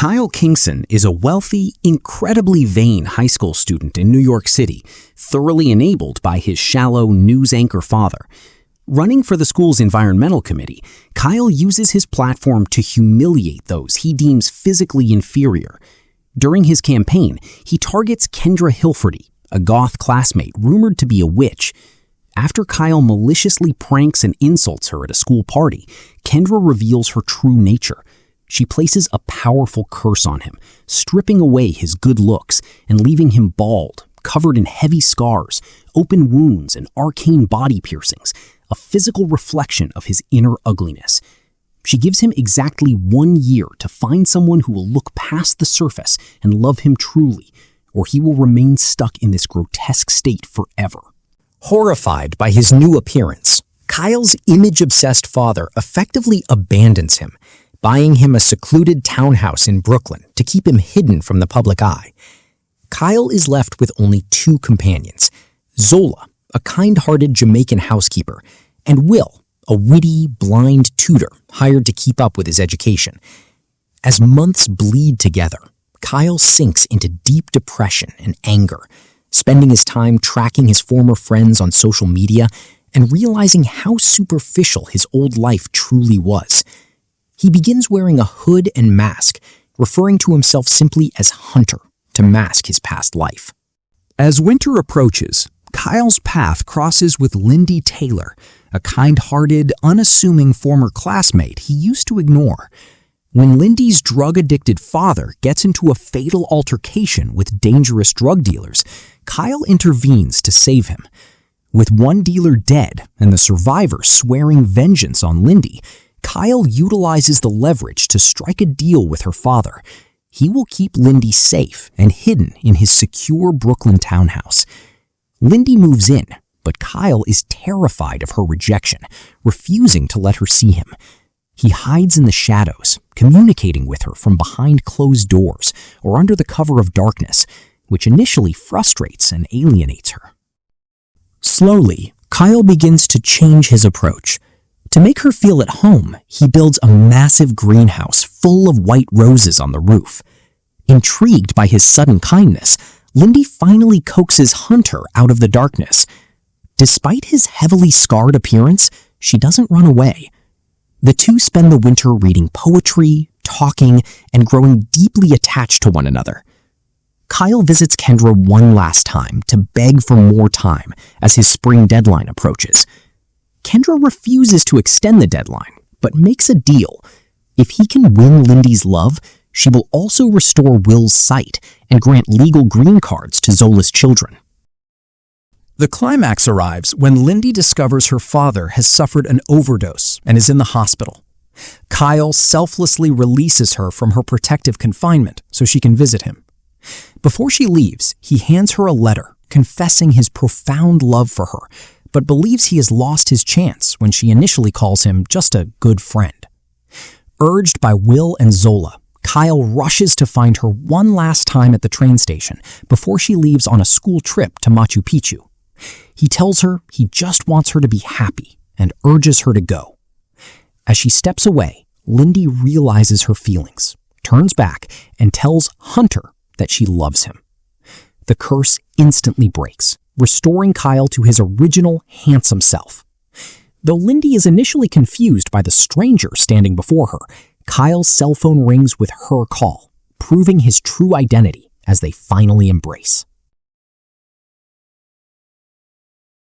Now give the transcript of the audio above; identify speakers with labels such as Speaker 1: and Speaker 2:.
Speaker 1: Kyle Kingson is a wealthy, incredibly vain high school student in New York City, thoroughly enabled by his shallow news anchor father. Running for the school's environmental committee, Kyle uses his platform to humiliate those he deems physically inferior. During his campaign, he targets Kendra Hilferty, a goth classmate rumored to be a witch. After Kyle maliciously pranks and insults her at a school party, Kendra reveals her true nature. She places a powerful curse on him, stripping away his good looks and leaving him bald, covered in heavy scars, open wounds, and arcane body piercings, a physical reflection of his inner ugliness. She gives him exactly 1 year to find someone who will look past the surface and love him truly, or he will remain stuck in this grotesque state forever. Horrified by his new appearance, Kyle's image-obsessed father effectively abandons him, buying him a secluded townhouse in Brooklyn to keep him hidden from the public eye. Kyle is left with only 2 companions, Zola, a kind-hearted Jamaican housekeeper, and Will, a witty, blind tutor hired to keep up with his education. As months bleed together, Kyle sinks into deep depression and anger, spending his time tracking his former friends on social media and realizing how superficial his old life truly was. He begins wearing a hood and mask, referring to himself simply as Hunter to mask his past life. As winter approaches, Kyle's path crosses with Lindy Taylor, a kind-hearted, unassuming former classmate he used to ignore. When Lindy's drug-addicted father gets into a fatal altercation with dangerous drug dealers, Kyle intervenes to save him. With one dealer dead and the survivor swearing vengeance on Lindy, Kyle utilizes the leverage to strike a deal with her father. He will keep Lindy safe and hidden in his secure Brooklyn townhouse. Lindy moves in, but Kyle is terrified of her rejection, refusing to let her see him. He hides in the shadows, communicating with her from behind closed doors or under the cover of darkness, which initially frustrates and alienates her. Slowly, Kyle begins to change his approach. To make her feel at home, he builds a massive greenhouse full of white roses on the roof. Intrigued by his sudden kindness, Lindy finally coaxes Hunter out of the darkness. Despite his heavily scarred appearance, she doesn't run away. The two spend the winter reading poetry, talking, and growing deeply attached to one another. Kyle visits Kendra one last time to beg for more time as his spring deadline approaches. Kendra refuses to extend the deadline, but makes a deal. If he can win Lindy's love, she will also restore Will's sight and grant legal green cards to Zola's children. The climax arrives when Lindy discovers her father has suffered an overdose and is in the hospital. Kyle selflessly releases her from her protective confinement so she can visit him. Before she leaves, he hands her a letter confessing his profound love for her, but believes he has lost his chance when she initially calls him just a good friend. Urged by Will and Zola, Kyle rushes to find her one last time at the train station before she leaves on a school trip to Machu Picchu. He tells her he just wants her to be happy and urges her to go. As she steps away, Lindy realizes her feelings, turns back, and tells Hunter that she loves him. The curse instantly breaks, restoring Kyle to his original handsome self. Though Lindy is initially confused by the stranger standing before her, Kyle's cell phone rings with her call, proving his true identity as they finally embrace.